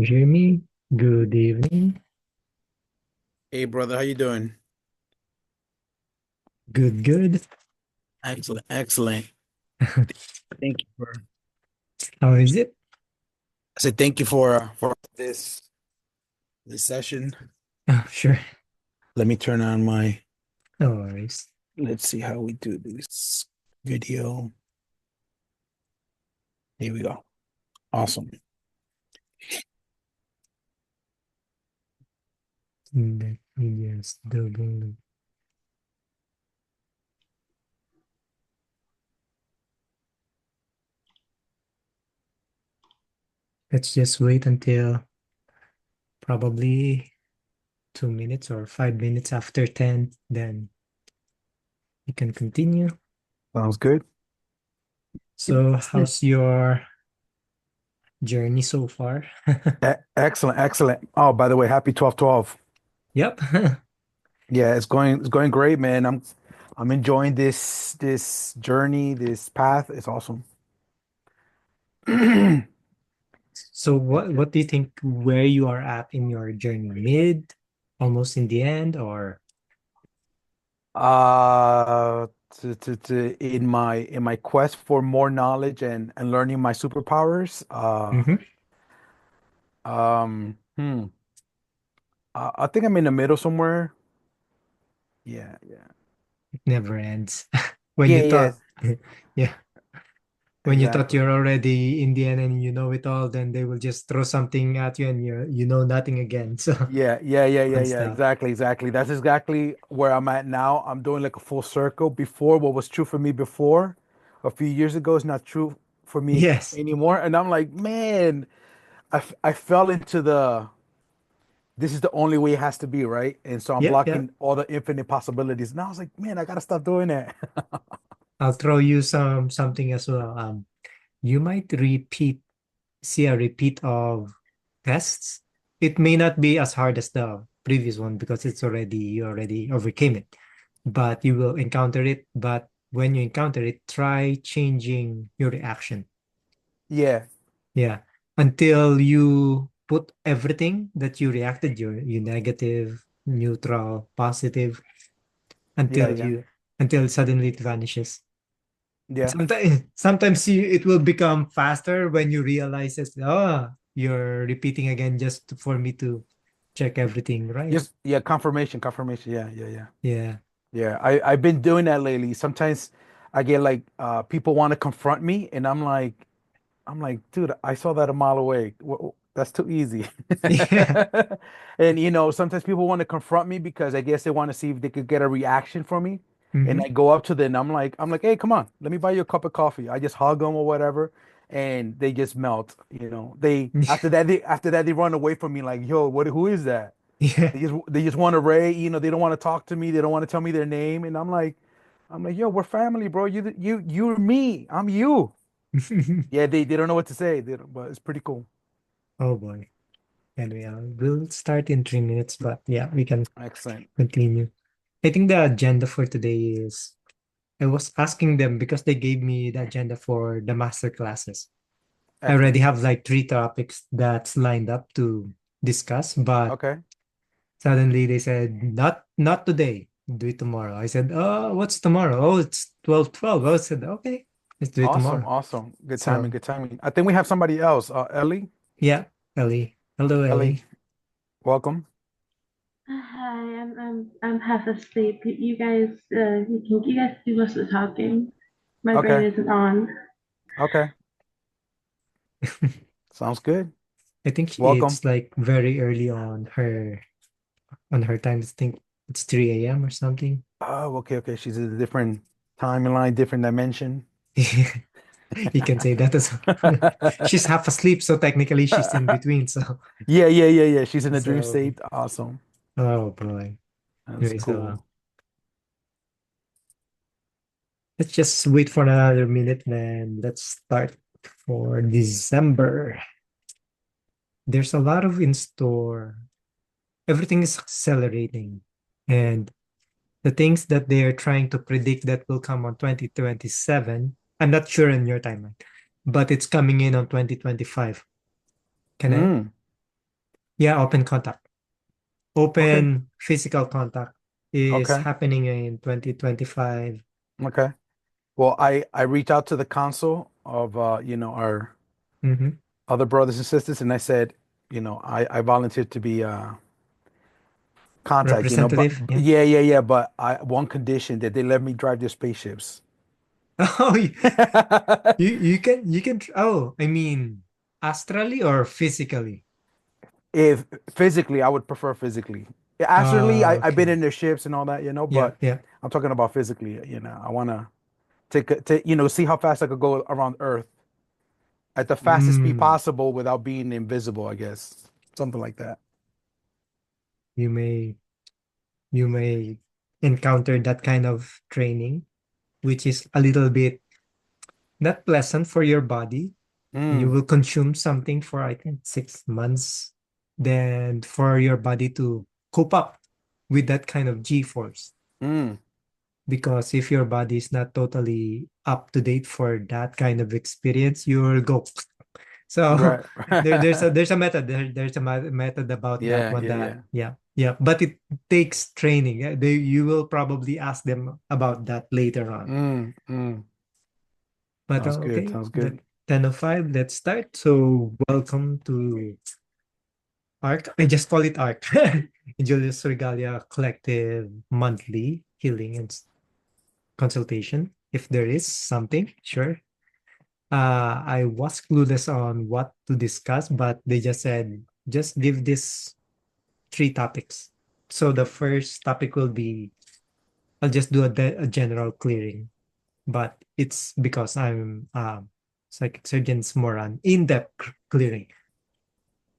you hear me? Good evening. Hey brother, how you doing? Good, good. Excellent, excellent. Thank you for How is it? I said thank you for this session. Oh, sure. Let me turn on my No worries. let's see how we do this video. Here we go. Awesome. The videos double. Let's just wait until probably 2 minutes or 5 minutes after 10. Then you can continue. Sounds good. So, how's your journey so far? Excellent, excellent. Oh, by the way, happy 12/12. Yep. Yeah, it's going great, man. I'm enjoying this journey, this path. It's awesome. So, what do you think where you are at in your journey? Mid, almost in the end, or? In my quest for more knowledge and learning my superpowers, Mhm. hmm, I think I'm in the middle somewhere. Yeah, yeah, It never ends. When yeah, you yeah, thought, yeah, when you thought exactly. you're already Indian and you know it all, then they will just throw something at you and you know nothing again. So Yeah, yeah, yeah, yeah, fun yeah, stuff. exactly, exactly. That's exactly where I'm at now. I'm doing like a full circle. Before, what was true for me before, a few years ago, is not true for me Yes. anymore. And I'm like, man, I fell into the this is the only way it has to be, right? And so I'm Yep, yep. blocking all the infinite possibilities. Now I was like, man, I gotta stop doing that. I'll throw you something as well. You might see a repeat of tests. It may not be as hard as the previous one because you already overcame it, but you will encounter it. But when you encounter it, try changing your reaction. Yeah, Yeah. Until you put everything that you reacted, you negative, neutral, positive, yeah, until yeah, you until suddenly it vanishes. yeah. Sometimes it will become faster when you realize that you're repeating again just for me to check everything, right? Just yeah, confirmation, confirmation. Yeah, yeah, yeah. Yeah. Yeah. I've been doing that lately. Sometimes I get like people want to confront me and I'm like, dude, I saw that a mile away. That's too easy. Yeah. And sometimes people want to confront me because I guess they want to see if they could get a reaction from me. And Hmm. I go up to them, I'm like, hey, come on, let me buy you a cup of coffee. I just hug them or whatever, and they just melt. They after that they run away from me like, yo, who is that? Yeah. They just want to they don't want to talk to me. They don't want to tell me their name, and I'm like, yo, we're family, bro. You're me. I'm you. Yeah, they don't know what to say, but it's pretty cool. Oh boy. Anyway, we'll start in 3 minutes, but yeah, we can Excellent. continue. I think the agenda for today is I was asking them because they gave me the agenda for the master classes. I already Excellent. have like three topics that's lined up to discuss, but Okay. suddenly they said, not today, do it tomorrow. I said, oh, what's tomorrow? Oh, it's 12:12. I said, okay, let's do it Awesome. tomorrow. Awesome. Good timing. So Good timing. I think we have somebody else. Ellie. yeah, Ellie. Hello, Ellie, Ellie. welcome. Hi, I'm half asleep. You guys, you guys do most of the talking. My brain Okay. isn't on. Okay. Sounds good. I think Welcome. it's like very early on her time. I think it's 3 a.m. or something. Oh, okay. Okay. She's in a different timeline, different dimension. You can say that as well. She's half asleep, so technically she's in between. So, Yeah. Yeah. Yeah. Yeah. She's in a dream so state. Awesome. oh boy. That's Anyway, so cool. let's just wait for another minute, then let's start for December. There's a lot of in store. Everything is accelerating, and the things that they are trying to predict that will come on 2027. I'm not sure in your timeline, but it's coming in on 2025. Can I? Mm. Yeah, open contact. Okay. Open physical contact is Okay. happening in 2025. Okay. Well, I reached out to the council of our Mm-hmm. other brothers and sisters, and I said, I volunteered to be contact, but Representative, yeah. yeah, yeah, yeah. But I one condition that they let me drive their spaceships. Oh, oh, I mean, astrally or physically? If physically, I would prefer physically. Astrally, I've been Okay. in their ships and all that, Yeah, but yeah. I'm talking about physically. I want to see how fast I could go around Earth at the fastest speed Mm, possible without being invisible, I guess. Something like that. you may you may encounter that kind of training, which is a little bit not pleasant for your body. You Mm, will consume something for I think 6 months, then for your body to cope up with that kind of G-force. mm, Because if your body is not totally up to date for that kind of experience, you will go. So right. there's a method there's a method about that Yeah, one yeah, that yeah. but it takes training. You will probably ask them about that later on. Mm, mm. But Sounds good. okay, Sounds the good. 10:05, let's start. So welcome to ARC. I just call it ARC. Julius Regalia Collective Monthly Healing and Consultation. If there is something, sure. I was clueless on what to discuss, but they just said, just give this three topics. So the first topic will be, I'll just do a general clearing, but it's because I'm psychic surgeon's more on in-depth clearing.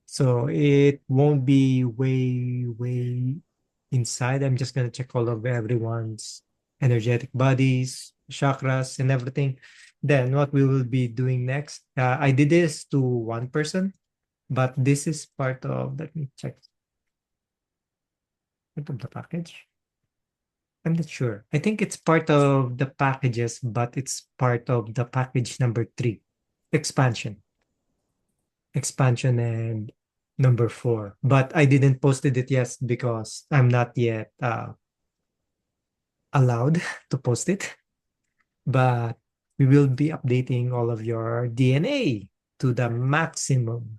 So it won't be way inside. I'm just gonna check all of everyone's energetic bodies, chakras, and everything. Then what we will be doing next, I did this to one person, but this is part of, let me check part of the package. I'm not sure. I think it's part of the packages, but it's part of the package number 3, expansion. Expansion and number 4. But I didn't posted it yet because I'm not yet allowed to post it. But we will be updating all of your DNA to the maximum.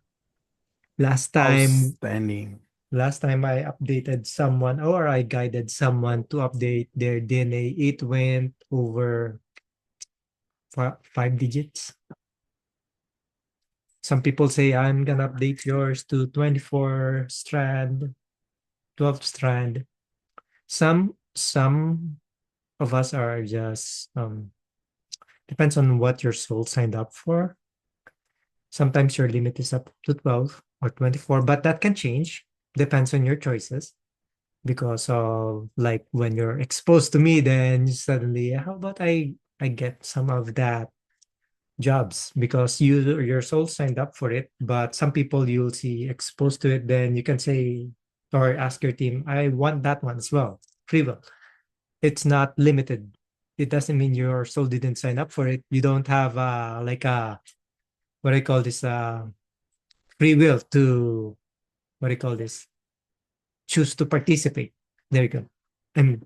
Last time Outstanding. last time I updated someone or I guided someone to update their DNA, it went over 5 digits. Some people say I'm gonna update yours to 24 strand, 12 strand. Some of us are just depends on what your soul signed up for. Sometimes your limit is up to 12 or 24, but that can change. Depends on your choices. Because of like when you're exposed to me, then suddenly, how about I get some of that jobs because your soul signed up for it. But some people you'll see exposed to it, then you can say or ask your team, I want that one as well. Free will. It's not limited. It doesn't mean your soul didn't sign up for it. You don't have like a what I call this free will to what do you call this? Choose to participate. There you go. And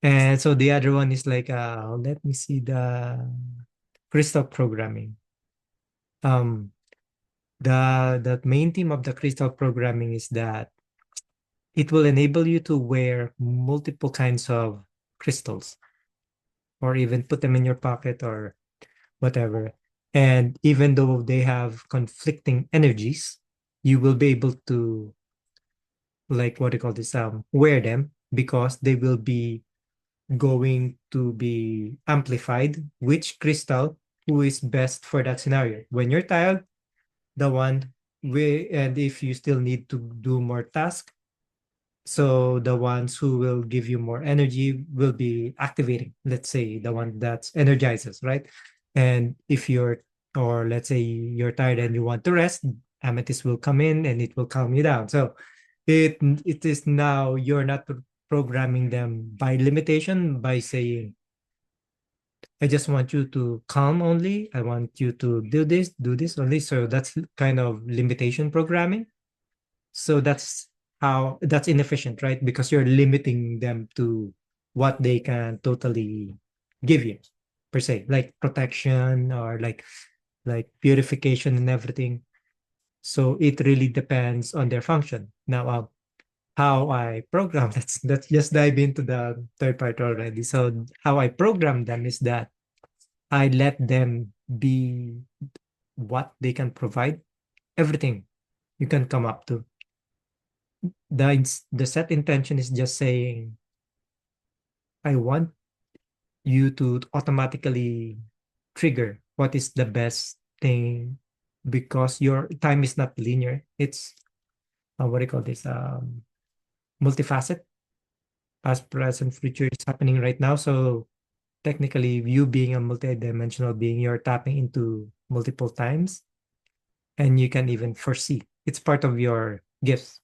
and so the other one is like let me see the crystal programming. Um the main theme of the crystal programming is that it will enable you to wear multiple kinds of crystals or even put them in your pocket or whatever. And even though they have conflicting energies, you will be able to like what do you call this wear them because they will be going to be amplified which crystal who is best for that scenario. When you're tired, the one and if you still need to do more tasks, so the ones who will give you more energy will be activating, let's say the one that energizes, right? And if you're or let's say you're tired and you want to rest, amethyst will come in and it will calm you down. So it is now you're not programming them by limitation by saying I just want you to calm only. I want you to do this only. So that's kind of limitation programming. So that's inefficient, right? Because you're limiting them to what they can totally give you, per se, like protection or like purification and everything. So it really depends on their function. Now, how I program, let's just dive into the third part already. So how I program them is that I let them be what they can provide, everything you can come up to. The set intention is just saying, I want you to automatically trigger what is the best thing, because your time is not linear. It's what do you call this? Multifaceted. Past, present, future is happening right now. So technically, you being a multidimensional being, you're tapping into multiple times, and you can even foresee. It's part of your gifts.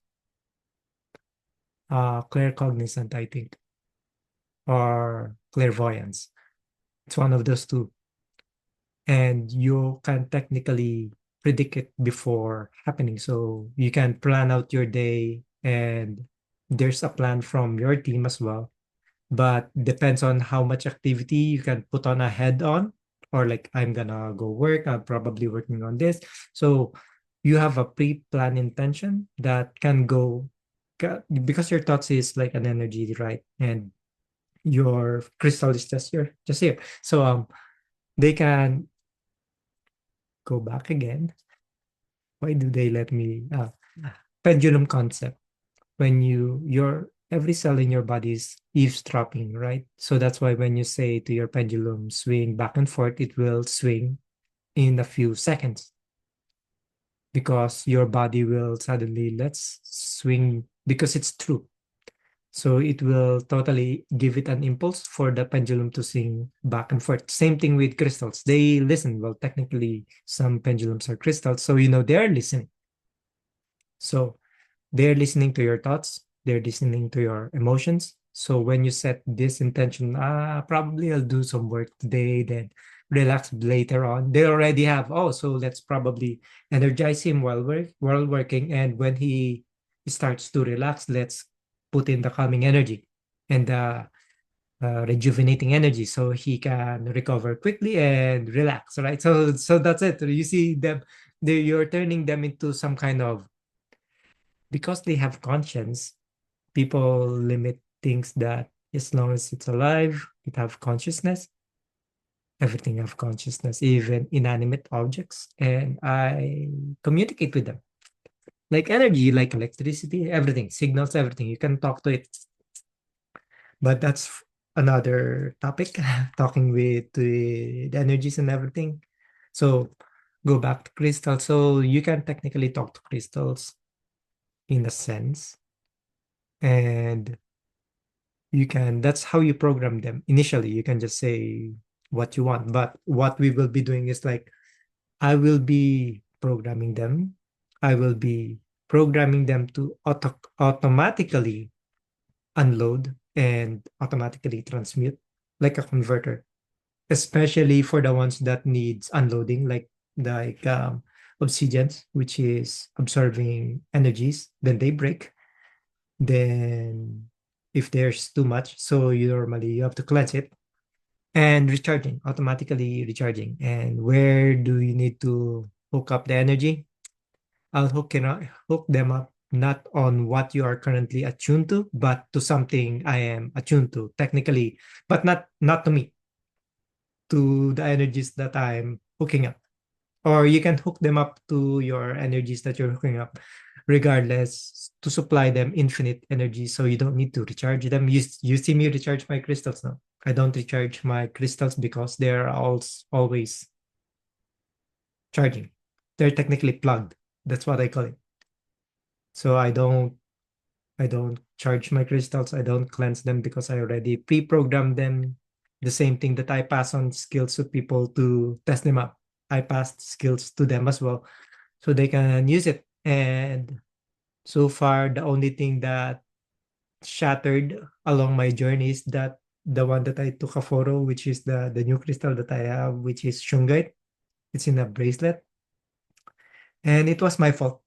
Claircognizant, I think, or clairvoyance. It's one of those two. And you can technically predict it before happening. So you can plan out your day, and there's a plan from your team as well. But depends on how much activity you can put on a head on, or like, I'm gonna go work, I'm probably working on this. So you have a pre-planned intention that can go, because your thoughts is like an energy, right? And your crystal is just here. So they can go back again. Why do they let me? Pendulum concept. When your every cell in your body is eavesdropping, right? So that's why when you say to your pendulum, swing back and forth, it will swing in a few seconds, because your body will suddenly, let's swing, because it's true. So it will totally give it an impulse for the pendulum to swing back and forth. Same thing with crystals. They listen. Well, technically, some pendulums are crystals, so they're listening. So they're listening to your thoughts, they're listening to your emotions. So when you set this intention, probably I'll do some work today, then relax later on. They already have, so let's probably energize him while working. And when he starts to relax, let's put in the calming energy and the rejuvenating energy, so he can recover quickly and relax, right? So that's it. You see them, you're turning them into some kind of, because they have conscience, people limit things that as long as it's alive, it have consciousness, everything have consciousness, even inanimate objects. And I communicate with them. Like energy, like electricity, everything, signals, everything. You can talk to it. But that's another topic, talking with the energies and everything. So go back to crystals. So you can technically talk to crystals in a sense. And that's how you program them. Initially, you can just say what you want. But what we will be doing is like, I will be programming them. I will be programming them to automatically unload and automatically transmute, like a converter, especially for the ones that needs unloading, like obsidians, which is absorbing energies, then they break. Then if there's too much, so you have to cleanse it, and recharging, automatically recharging. And where do you need to hook up the energy? I'll hook them up not on what you are currently attuned to, but to something I am attuned to technically, but not to me, to the energies that I'm hooking up. Or you can hook them up to your energies that you're hooking up, regardless, to supply them infinite energy, so you don't need to recharge them. You see me recharge my crystals now. I don't recharge my crystals because they're always charging. They're technically plugged. That's what I call it. So I don't charge my crystals. I don't cleanse them because I already pre-programmed them. The same thing that I pass on skills to people to test them up. I passed skills to them as well, so they can use it. And so far, the only thing that shattered along my journey is that the one that I took a photo, which is the new crystal that I have, which is shungite. It's in a bracelet, and it was my fault.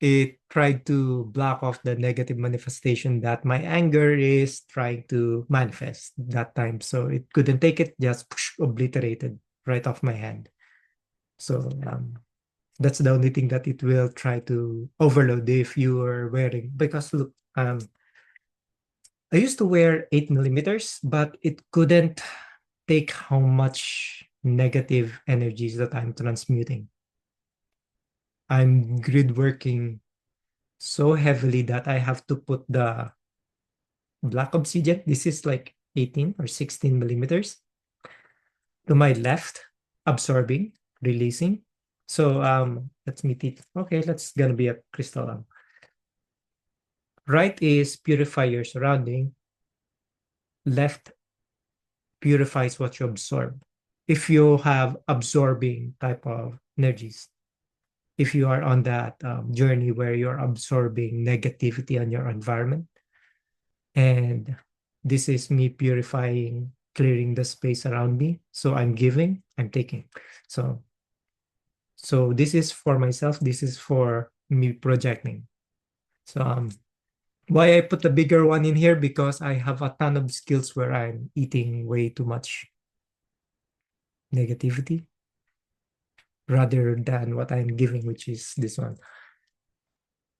it tried to block off the negative manifestation that my anger is trying to manifest that time. So it couldn't take it, just obliterated right off my hand. So that's the only thing that it will try to overload if you are wearing. Because look, I used to wear 8 millimeters, but it couldn't take how much negative energies that I'm transmuting. I'm grid working so heavily that I have to put the black obsidian. This is like 18 or 16 millimeters to my left, absorbing, releasing. So let's meet it. Okay, that's gonna be a crystal. Right is purify your surrounding. Left purifies what you absorb. If you have absorbing type of energies, if you are on that journey where you're absorbing negativity on your environment, and this is me purifying, clearing the space around me. So I'm giving, I'm taking. So this is for myself, this is for me projecting. So why I put the bigger one in here, because I have a ton of skills where I'm eating way too much negativity rather than what I'm giving, which is this one.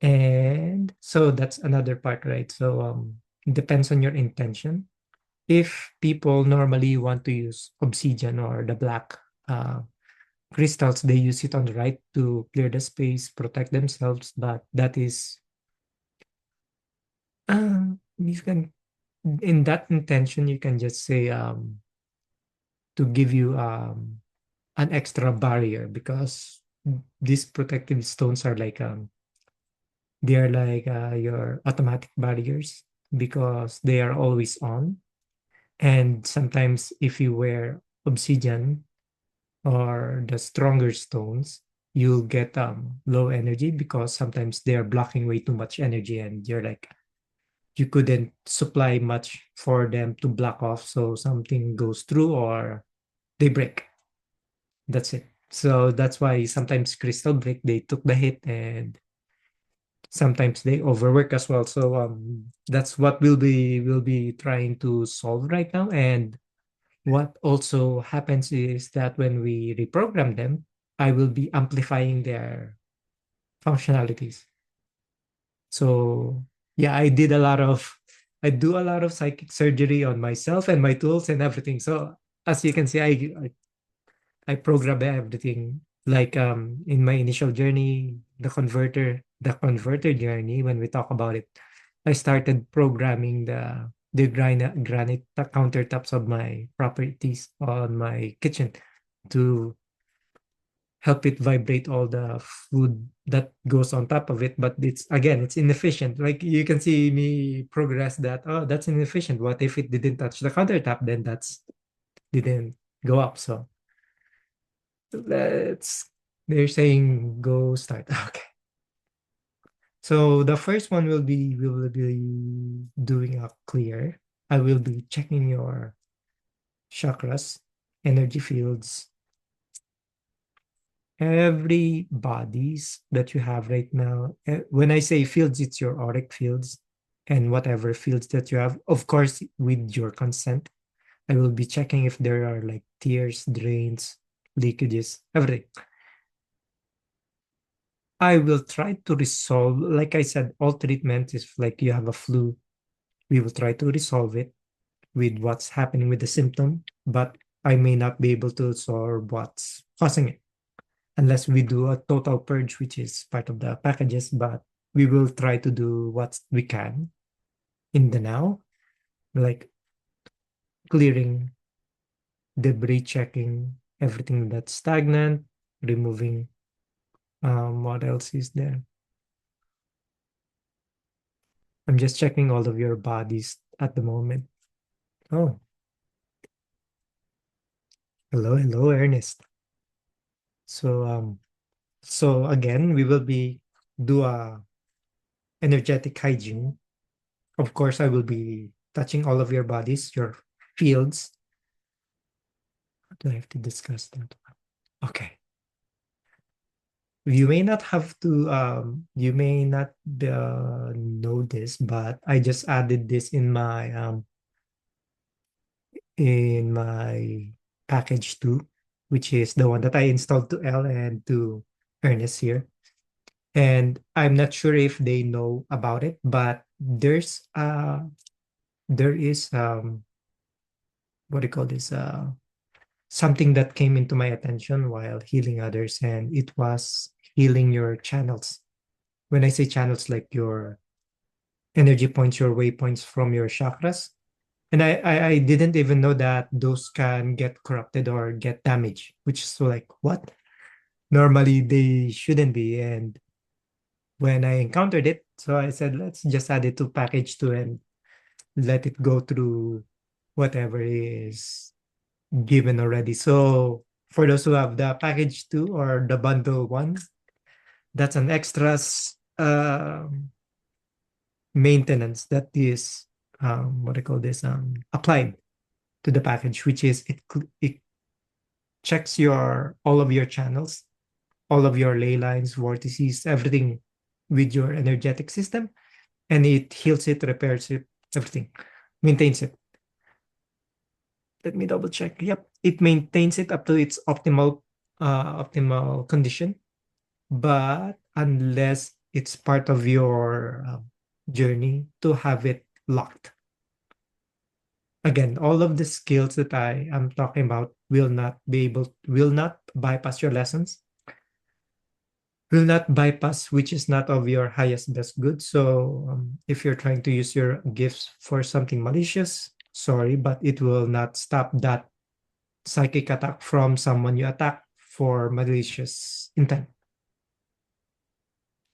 And so that's another part, right? So it depends on your intention. If people normally want to use obsidian or the black crystals, they use it on the right to clear the space, protect themselves. But that is, you can, in that intention, you can just say to give you an extra barrier, because these protective stones are like they are like your automatic barriers, because they are always on. And sometimes if you wear obsidian or the stronger stones, you'll get low energy, because sometimes they're blocking way too much energy, and you're like, you couldn't supply much for them to block off, so something goes through or they break. That's it. So that's why sometimes crystal break, they took the hit, and sometimes they overwork as well. So that's what we'll be trying to solve right now. And what also happens is that when we reprogram them, I will be amplifying their functionalities. So yeah, I do a lot of psychic surgery on myself and my tools and everything. So as you can see, I program everything. Like in my initial journey, the converter journey, when we talk about it, I started programming the granite countertops of my properties on my kitchen to help it vibrate all the food that goes on top of it. But it's inefficient. Like you can see me progress that. Oh, that's inefficient. What if it didn't touch the countertop? Then that's didn't go up. So let's they're saying go start. Okay. So the first one we will be doing a clear. I will be checking your chakras, energy fields, every bodies that you have right now. When I say fields, it's your auric fields and whatever fields that you have. Of course, with your consent, I will be checking if there are like tears, drains, leakages, everything. I will try to resolve, like I said, all treatment is like you have a flu. We will try to resolve it with what's happening with the symptom, but I may not be able to solve what's causing it unless we do a total purge, which is part of the packages. But we will try to do what we can in the now, like clearing, debris checking, everything that's stagnant, removing. What else is there? I'm just checking all of your bodies at the moment. Oh, hello, Ernest. So again, we will be do a energetic hygiene. Of course, I will be touching all of your bodies, your fields. Do I have to discuss that? Okay. You may not have to, you may not know this, but I just added this in my package two, which is the one that I installed to L and to Ernest here. And I'm not sure if they know about it, but there is what do you call this? Something that came into my attention while healing others, and it was healing your channels. When I say channels, like your energy points, your waypoints from your chakras. And I didn't even know that those can get corrupted or get damaged, which is so like, what? Normally they shouldn't be. And when I encountered it, so I said, let's just add it to package two and let it go through whatever is given already. So for those who have the package two or the bundle one, that's an extras maintenance that is what I call this applied to the package, which is it checks your all of your channels, all of your ley lines, vortices, everything with your energetic system, and it heals it, repairs it, everything, maintains it. Let me double check. Yep, it maintains it up to its optimal condition, but unless it's part of your journey to have it locked. Again, all of the skills that I am talking about will not bypass your lessons, will not bypass which is not of your highest best good. So if you're trying to use your gifts for something malicious, sorry, but it will not stop that psychic attack from someone you attack for malicious intent.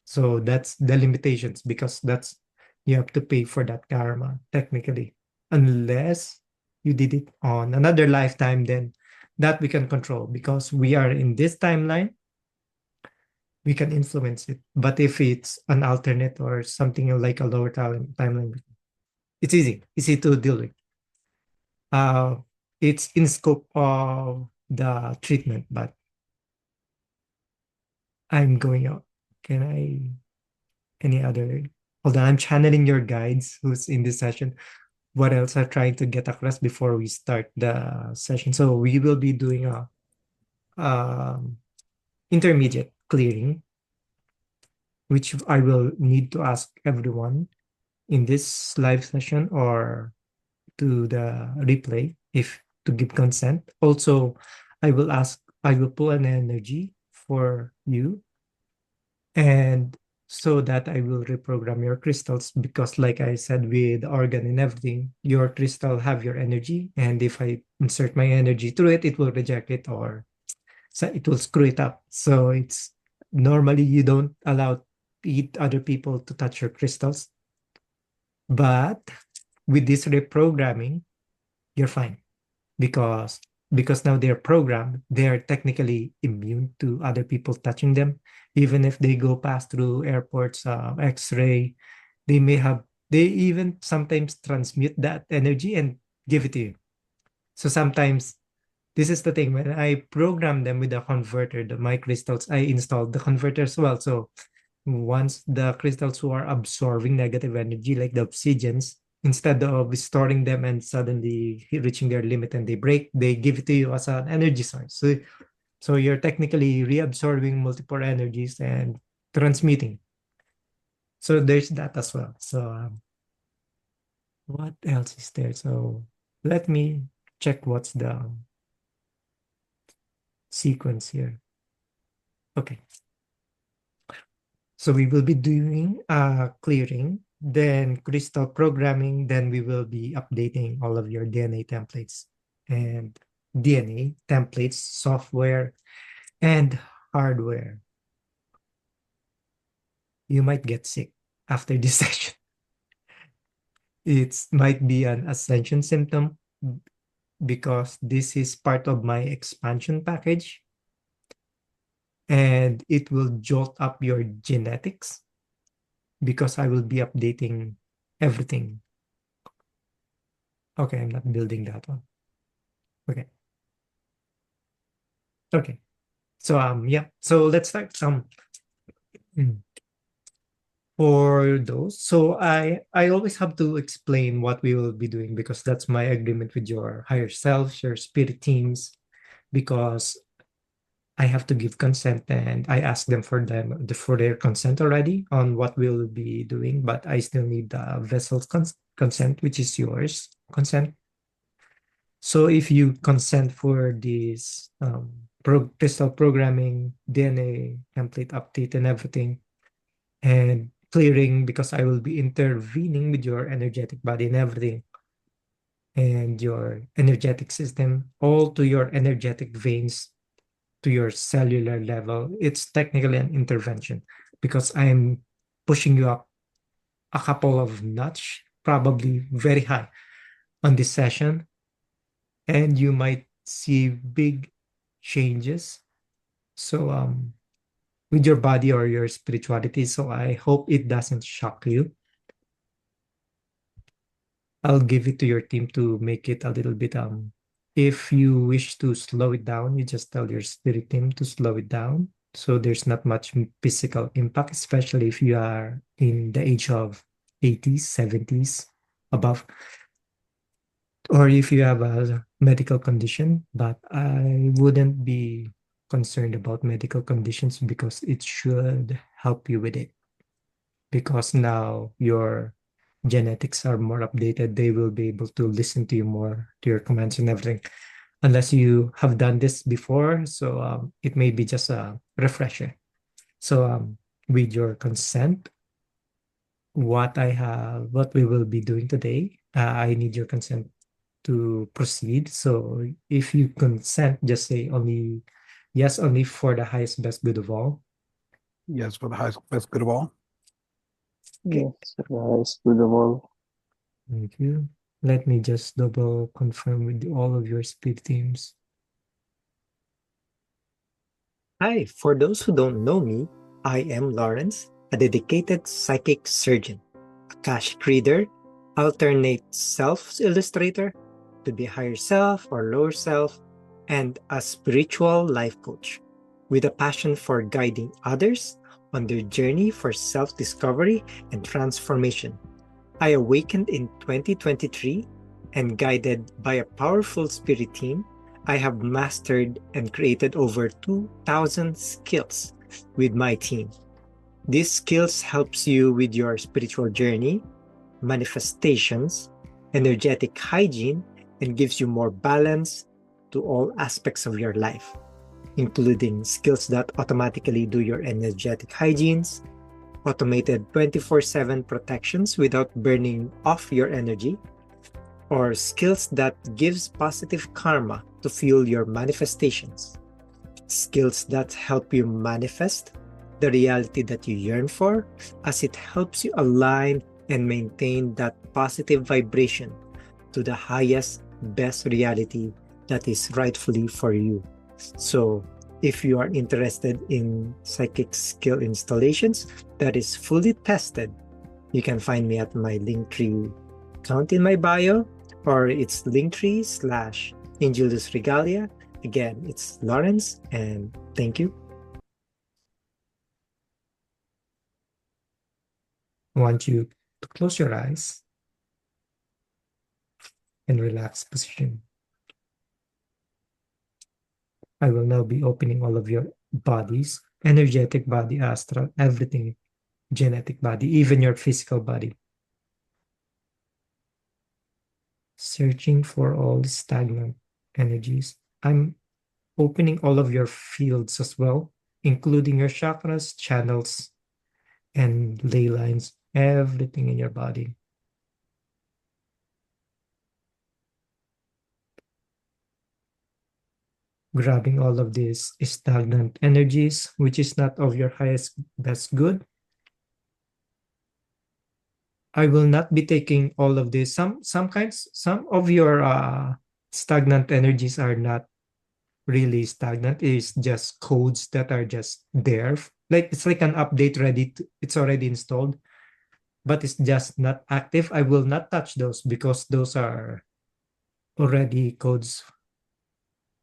So that's the limitations, because that's you have to pay for that karma technically, unless you did it on another lifetime, then that we can control because we are in this timeline, we can influence it. But if it's an alternate or something like a lower timeline, it's easy to deal with. uh it's in scope of the treatment, but I'm going out. Can I any other hold on, I'm channeling your guides who's in this session. What else are trying to get across before we start the session? So we will be doing a um, intermediate clearing, which I will need to ask everyone in this live session or to the replay if to give consent. Also, I will pull an energy for you, and so that I will reprogram your crystals, because like I said, with organ and everything, your crystal have your energy, and if I insert my energy through it, it will reject it, or so it will screw it up. So it's normally you don't allow other people to touch your crystals, but with this reprogramming, you're fine, because now they're programmed, they're technically immune to other people touching them. Even if they go past through airports, x-ray, they may have, they even sometimes transmute that energy and give it to you. So sometimes this is the thing, when I program them with a converter, my crystals, I installed the converter as well. So once the crystals who are absorbing negative energy, like the obsidians, instead of storing them and suddenly reaching their limit and they break, they give it to you as an energy source. So you're technically reabsorbing multiple energies and transmuting. So there's that as well. So what else is there? So let me check what's the sequence here. Okay. So we will be doing clearing, then crystal programming, then we will be updating all of your DNA templates and DNA templates, software and hardware. You might get sick after this session. It might be an ascension symptom because this is part of my expansion package, and it will jolt up your genetics because I will be updating everything. Okay, I'm not building that one. Okay. Okay. So yeah. So let's start. Mm, for those. So I always have to explain what we will be doing because that's my agreement with your higher self, your spirit teams, because I have to give consent and I ask them for their consent already on what we'll be doing, but I still need the vessel's consent, which is yours consent. So if you consent for this crystal programming, DNA template update and everything, and clearing because I will be intervening with your energetic body and everything and your energetic system, all to your energetic veins, to your cellular level. It's technically an intervention because I'm pushing you up a couple of notch, probably very high on this session, and you might see big changes. So with your body or your spirituality. So I hope it doesn't shock you. I'll give it to your team to make it a little bit if you wish to slow it down, you just tell your spirit team to slow it down. So there's not much physical impact, especially if you are in the age of 80s, 70s above, or if you have a medical condition, but I wouldn't be concerned about medical conditions because it should help you with it. Because now your genetics are more updated, they will be able to listen to you more, to your commands and everything, unless you have done this before. So it may be just a refresher. So with your consent, what we will be doing today, I need your consent to proceed. So if you consent, just say only yes, only for the highest best good of all. Yes, for the highest best good of all. Okay. Yes, it's good of all. Thank you. Let me just double confirm with all of your speed teams. Hi, for those who don't know me, I am Lawrence, a dedicated psychic surgeon, a cash reader, alternate self illustrator, to be higher self or lower self, and a spiritual life coach with a passion for guiding others on their journey for self discovery and transformation. I awakened in 2023 and guided by a powerful spirit team, I have mastered and created over 2,000 skills with my team. These skills helps you with your spiritual journey, manifestations, energetic hygiene, and gives you more balance to all aspects of your life, including skills that automatically do your energetic hygienes, automated 24/7 protections without burning off your energy, or skills that gives positive karma to fuel your manifestations, skills that help you manifest the reality that you yearn for, as it helps you align and maintain that positive vibration to the highest best reality that is rightfully for you. So if you are interested in psychic skill installations that is fully tested, you can find me at my Linktree account in my bio, or it's Linktree/Angelus Regalia. Again, it's Lawrence, and thank you. I want you to close your eyes and relax position. I will now be opening all of your bodies, energetic body, astral, everything, genetic body, even your physical body. Searching for all the stagnant energies. I'm opening all of your fields as well, including your chakras, channels, and ley lines, everything in your body. Grabbing all of these stagnant energies, which is not of your highest best good. I will not be taking all of this. Some of your stagnant energies are not really stagnant. It's just codes that are just there. Like it's like an update ready. It's already installed, but it's just not active. I will not touch those because those are already codes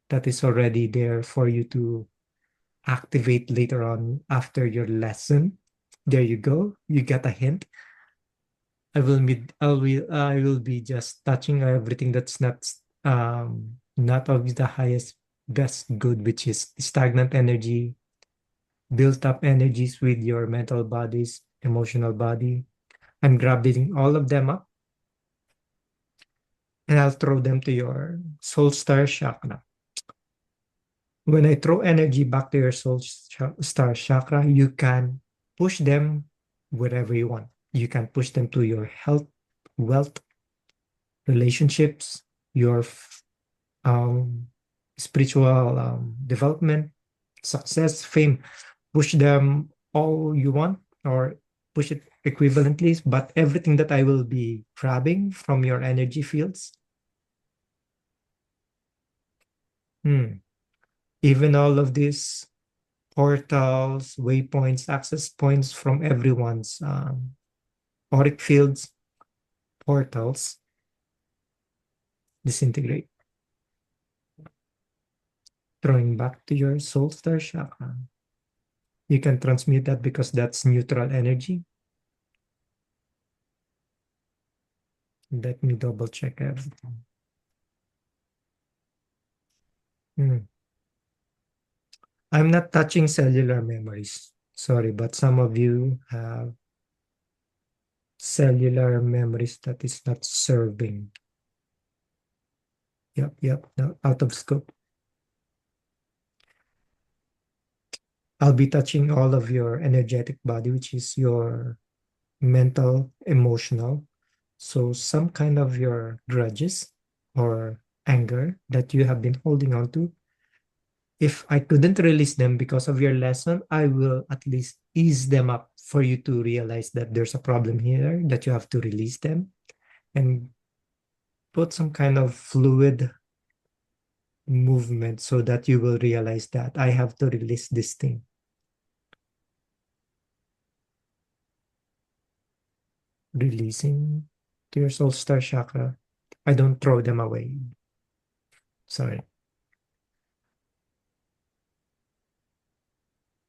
that is already there for you to activate later on after your lesson. There you go. You get a hint. I will be just touching everything that's not of the highest best good, which is stagnant energy, built up energies with your mental bodies, emotional body. I'm grabbing all of them up and I'll throw them to your soul star chakra. When I throw energy back to your star chakra, you can push them wherever you want. You can push them to your health, wealth, relationships, your um, spiritual development, success, fame. Push them all you want or push it equivalently, but everything that I will be grabbing from your energy fields, even all of these portals, waypoints, access points from everyone's auric fields, portals, disintegrate. Throwing back to your soul star chakra. You can transmute that because that's neutral energy. Let me double check everything. I'm not touching cellular memories. Sorry, but some of you have cellular memories that is not serving. Yep, no, out of scope. I'll be touching all of your energetic body, which is your mental, emotional. So some kind of your grudges or anger that you have been holding on to. If I couldn't release them because of your lesson, I will at least ease them up for you to realize that there's a problem here, that you have to release them and put some kind of fluid movement so that you will realize that I have to release this thing. Releasing to your soul star chakra. I don't throw them away. Sorry.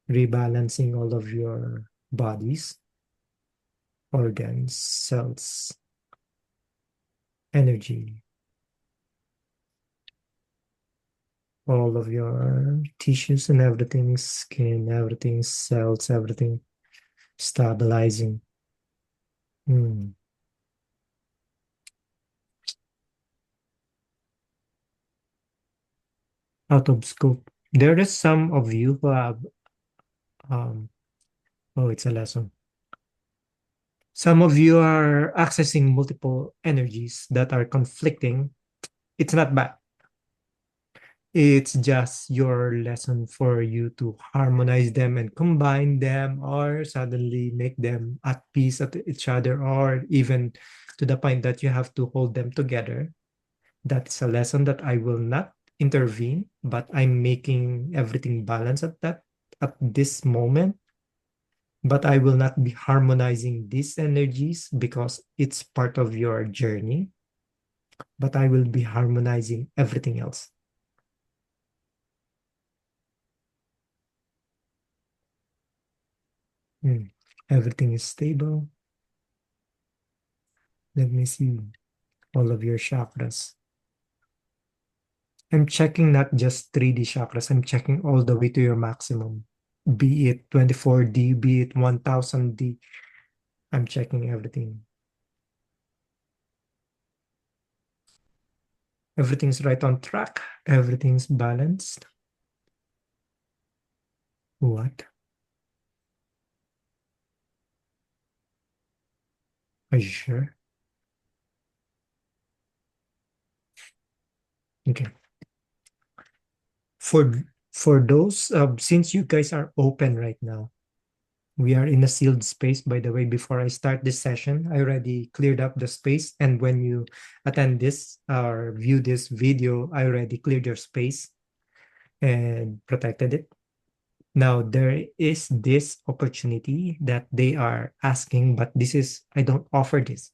Rebalancing all of your bodies, organs, cells, energy, all of your tissues and everything, skin, everything, cells, everything, stabilizing. Out of scope. There is some of you who have, oh, it's a lesson. Some of you are accessing multiple energies that are conflicting. It's not bad. It's just your lesson for you to harmonize them and combine them or suddenly make them at peace at each other or even to the point that you have to hold them together. That's a lesson that I will not intervene, but I'm making everything balance at this moment. But I will not be harmonizing these energies because it's part of your journey. But I will be harmonizing everything else. Everything is stable. Let me see all of your chakras. I'm checking not just 3D chakras, I'm checking all the way to your maximum. Be it 24D, be it 1000D. I'm checking everything. Everything's right on track. Everything's balanced. What? Are you sure? Okay. For those, since you guys are open right now, we are in a sealed space. By the way, before I start this session, I already cleared up the space. And when you attend this or view this video, I already cleared your space and protected it. Now, there is this opportunity that they are asking, but I don't offer this.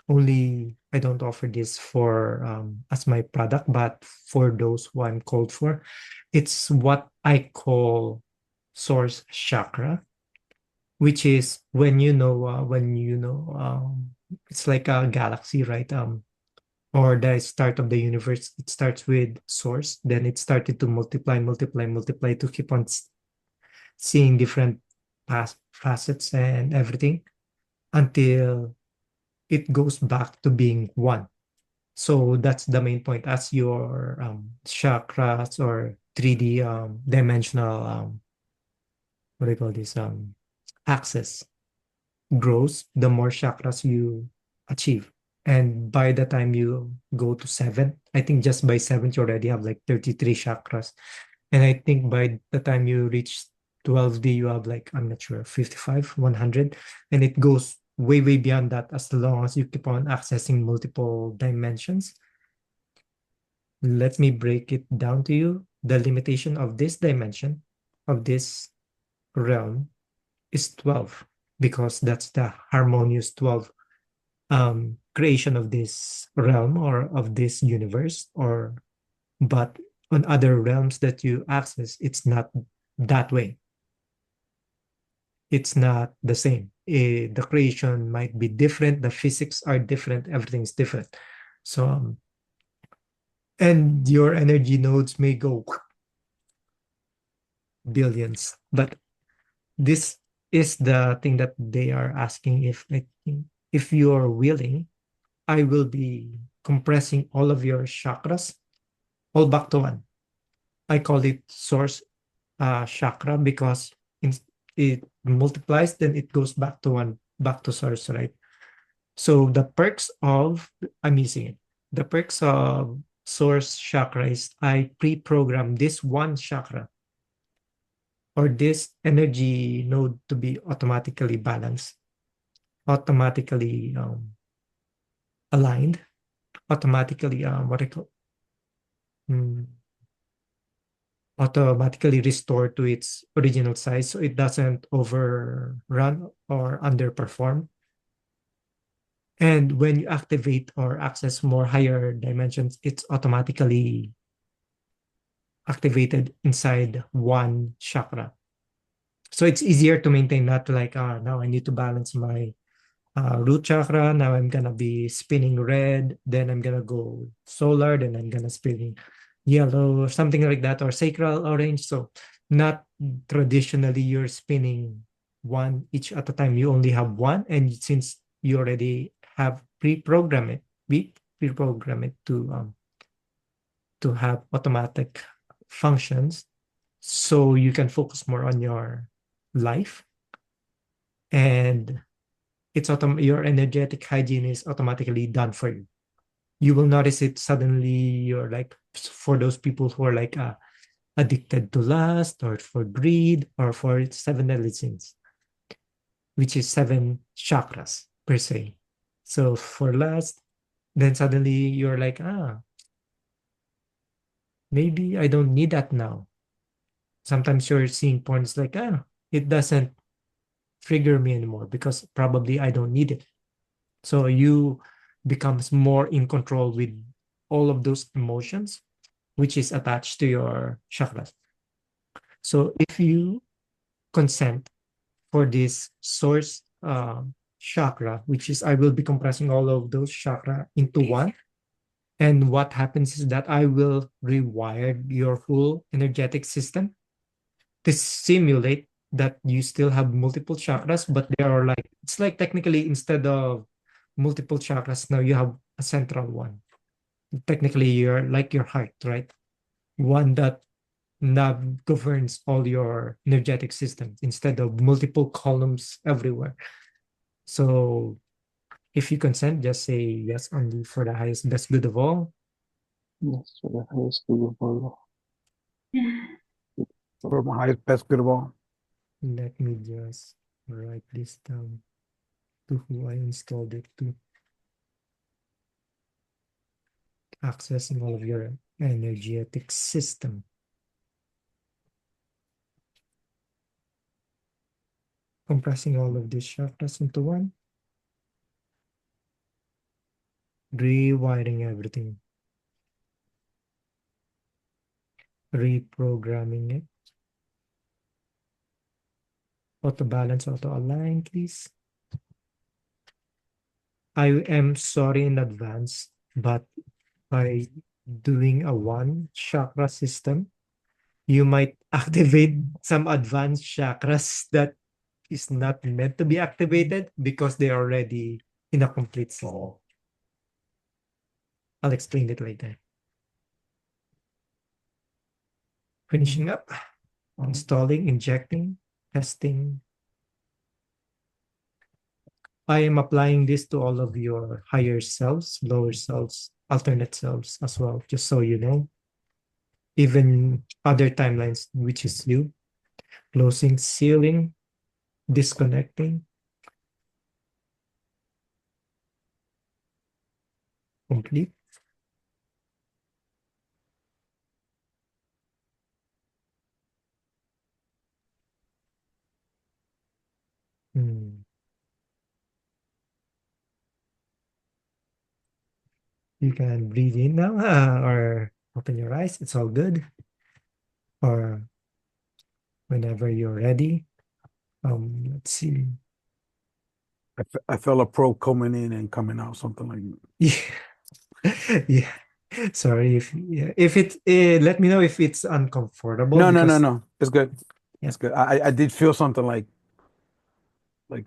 I don't offer this for as my product, but for those who I'm called for. It's what I call source chakra, which is when it's like a galaxy, right? Or the start of the universe. It starts with source, then it started to multiply to keep on seeing different facets and everything until it goes back to being one. So that's the main point. As your chakras or 3D dimensional what do you call this access grows, the more chakras you achieve. And by the time you go to seven, I think just by seventh you already have like 33 chakras. And I think by the time you reach 12D, you have like, I'm not sure, 55, 100. And it goes way, way beyond that as long as you keep on accessing multiple dimensions. Let me break it down to you. The limitation of this dimension, of this realm, is 12 because that's the harmonious 12 creation of this realm or of this universe. Or but on other realms that you access, it's not that way. It's not the same. The creation might be different, the physics are different, everything's different. So and your energy nodes may go billions, but this is the thing that they are asking. If you're willing, I will be compressing all of your chakras all back to one. I call it source chakra because it multiplies, then it goes back to one, back to source, right? So the perks of, I'm using it. The perks of source chakra is I pre-program this one chakra or this energy node to be automatically balanced, automatically aligned, automatically what I call automatically restored to its original size so it doesn't overrun or underperform. And when you activate or access more higher dimensions, it's automatically activated inside one chakra. So it's easier to maintain, not like, now I need to balance my root chakra. Now I'm gonna be spinning red, then I'm gonna go solar, then I'm gonna spinning yellow or something like that, or sacral orange. So not traditionally you're spinning one each at a time. You only have one, and since you already have pre-program it, we pre-program it to have automatic functions, so you can focus more on your life and your energetic hygiene is automatically done for you. You will notice it suddenly. You're like, for those people who are like addicted to lust or for greed or for seven deadly sins, which is seven chakras per se. So for lust, then suddenly you're like, maybe I don't need that now. Sometimes you're seeing porn, it's like, it doesn't trigger me anymore because probably I don't need it. So you becomes more in control with all of those emotions, which is attached to your chakras. So if you consent for this source chakra, which is I will be compressing all of those chakra into one. And what happens is that I will rewire your whole energetic system to simulate that you still have multiple chakras, but they are like, it's like technically instead of multiple chakras, now you have a central one. Technically, you're like your heart, right? One that nav governs all your energetic system instead of multiple columns everywhere. So if you consent, just say yes only for the highest best good of all. Yes, for the highest good of all. For my highest best good of all. Let me just write this down to who I installed it to. Accessing all of your energetic system. Compressing all of these chakras into one. Rewiring everything. Reprogramming it. Auto balance, auto align, please. I am sorry in advance, but by doing a one chakra system, you might activate some advanced chakras that is not meant to be activated because they're already in a complete system. I'll explain it later. Finishing up, installing, injecting, testing. I am applying this to all of your higher selves, lower selves, alternate selves as well, just so you know. Even other timelines, which is you. Closing, sealing, disconnecting, complete. You can breathe in now or open your eyes. It's all good. Or whenever you're ready. Let's see. I felt a probe coming in and coming out, something like that. Yeah. Yeah. Sorry if it let me know if it's uncomfortable. No, because no. It's good. Yeah. It's good. I did feel something like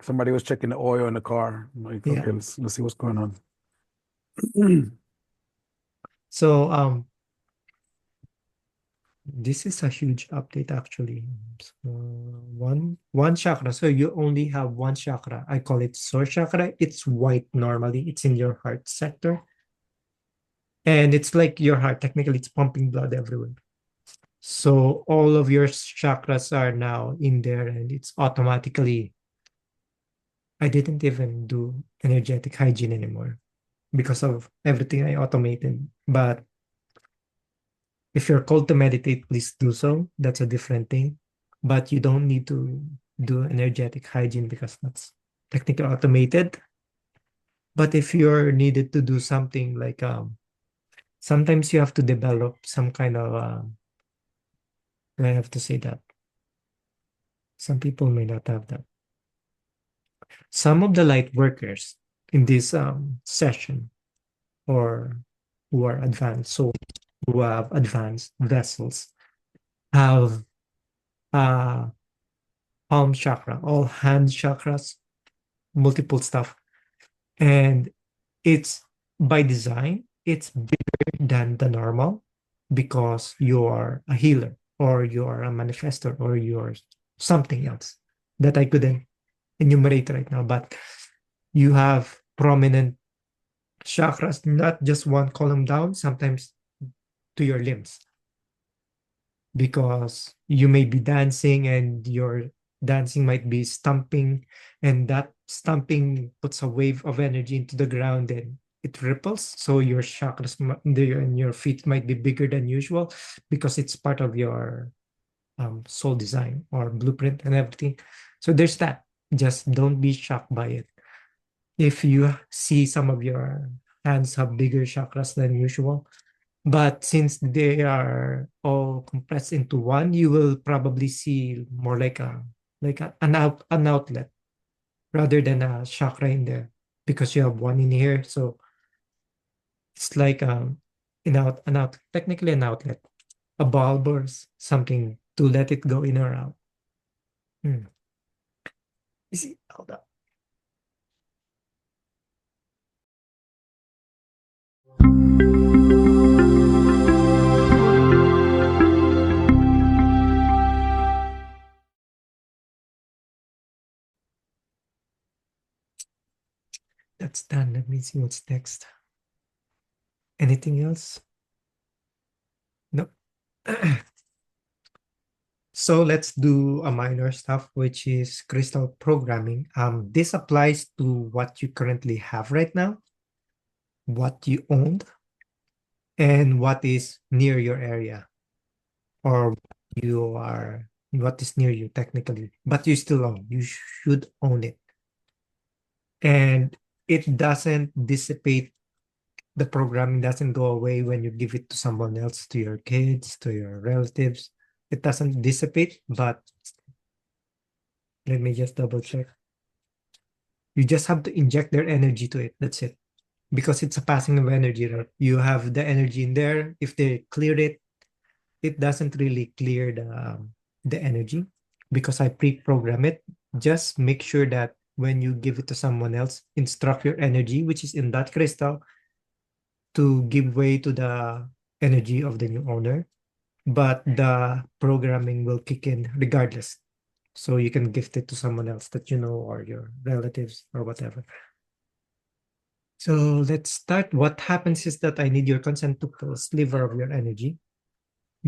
somebody was checking the oil in the car. I'm like, Yeah. okay, let's see what's going on. So this is a huge update actually. So, one chakra. So you only have one chakra. I call it source chakra. It's white normally. It's in your heart sector. And it's like your heart. Technically, it's pumping blood everywhere. So all of your chakras are now in there and it's automatically. I didn't even do energetic hygiene anymore because of everything I automated. But if you're called to meditate, please do so. That's a different thing. But you don't need to do energetic hygiene because that's technically automated. But if you're needed to do something like sometimes you have to develop some kind of I have to say that some people may not have that. Some of the light workers in this session or who are advanced, so who have advanced vessels, have palm chakra, all hand chakras, multiple stuff. And it's by design, it's bigger than the normal because you are a healer or you are a manifestor or you're something else that I couldn't enumerate right now. But you have prominent chakras, not just one column down, sometimes to your limbs. Because you may be dancing and your dancing might be stumping, and that stumping puts a wave of energy into the ground and it ripples. So your chakras and your feet might be bigger than usual because it's part of your soul design or blueprint and everything. So there's that. Just don't be shocked by it. If you see some of your hands have bigger chakras than usual, but since they are all compressed into one, you will probably see more like an outlet rather than a chakra in there because you have one in here. So it's like technically an outlet, a bulb or something to let it go in or out. You see, hold up. That's done. Let me see what's next. Anything else? No. So let's do a minor stuff, which is crystal programming. This applies to what you currently have right now, what you owned, and what is near your area, or what is near you technically, but you still own. You should own it. And it doesn't dissipate, the programming doesn't go away when you give it to someone else, to your kids, to your relatives. It doesn't dissipate, but Let me just double check. You just have to inject their energy to it. That's it. Because it's a passing of energy, right? You have the energy in there. If they clear it, it doesn't really clear the energy because I pre-program it. Just make sure that when you give it to someone else, instruct your energy, which is in that crystal, to give way to the energy of the new owner. But the programming will kick in regardless. So you can gift it to someone else that you know or your relatives or whatever. So let's start. What happens is that I need your consent to pull a sliver of your energy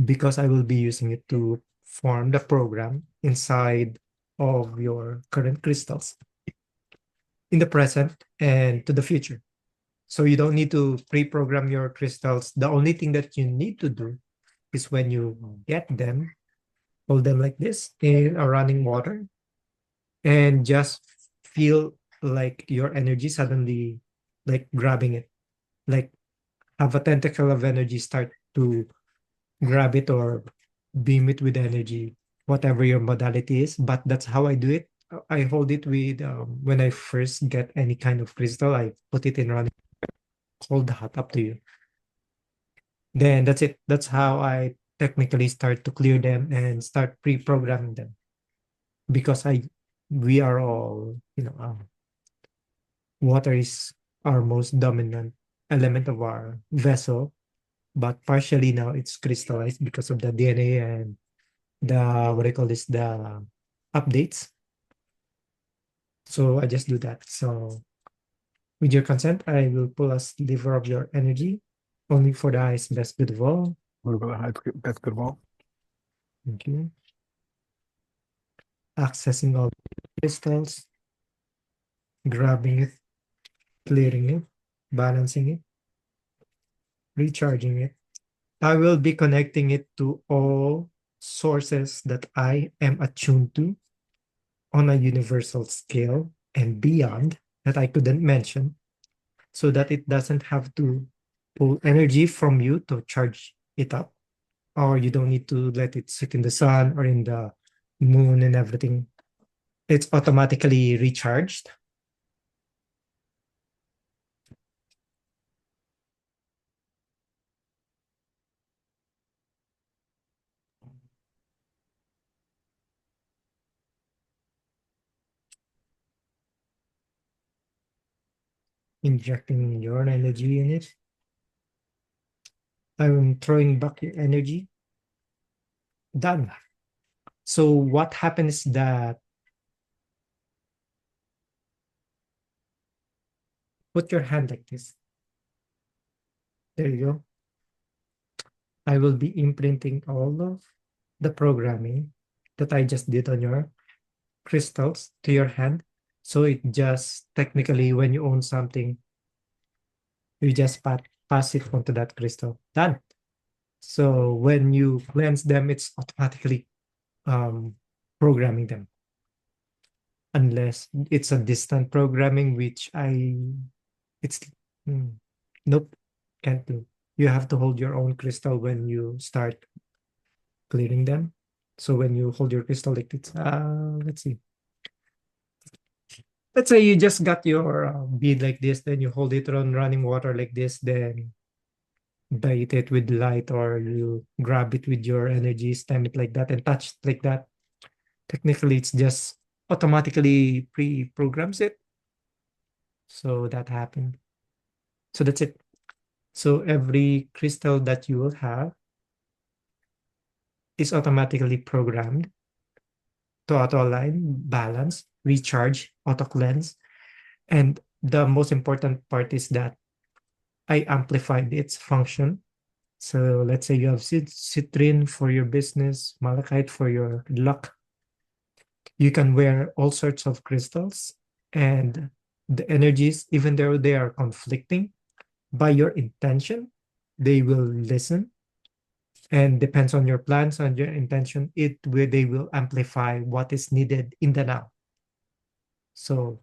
because I will be using it to form the program inside of your current crystals in the present and to the future. So you don't need to pre-program your crystals. The only thing that you need to do is when you get them, hold them like this in a running water and just feel like your energy suddenly like grabbing it, like have a tentacle of energy start to grab it or beam it with energy, whatever your modality is. But that's how I do it. I hold it with when I first get any kind of crystal, I put it in running cold, hot, up to you. Then that's it. That's how I technically start to clear them and start pre-programming them because we are all water is our most dominant element of our vessel, but partially now it's crystallized because of the DNA and the what I call this the updates. So I just do that. So with your consent, I will pull a sliver of your energy, only for the highest best good of all. What about the best good of all? Thank you. Accessing all crystals, grabbing it, clearing it, balancing it, recharging it. I will be connecting it to all sources that I am attuned to on a universal scale and beyond that I couldn't mention, so that it doesn't have to pull energy from you to charge it up, or you don't need to let it sit in the sun or in the moon and everything. It's automatically recharged. Injecting your energy in it. I'm throwing back your energy. Done. So what happens is that put your hand like this. There you go. I will be imprinting all of the programming that I just did on your crystals to your hand. So it just technically, when you own something, you just pass it onto that crystal. Done. So when you cleanse them, it's automatically programming them. Unless it's a distant programming, which it's, nope, can't do. You have to hold your own crystal when you start clearing them. So when you hold your crystal like this, let's see. Let's say you just got your bead like this, then you hold it on running water like this, then bait it with light, or you grab it with your energy, stem it like that, and touch it like that. Technically, it's just automatically pre-programs it. So that happened. So that's it. So every crystal that you will have is automatically programmed to auto align, balance, recharge, auto cleanse. And the most important part is that I amplified its function. So let's say you have citrine for your business, malachite for your luck. You can wear all sorts of crystals, and the energies, even though they are conflicting, by your intention, they will listen. And depends on your plans and your intention, they will amplify what is needed in the now. So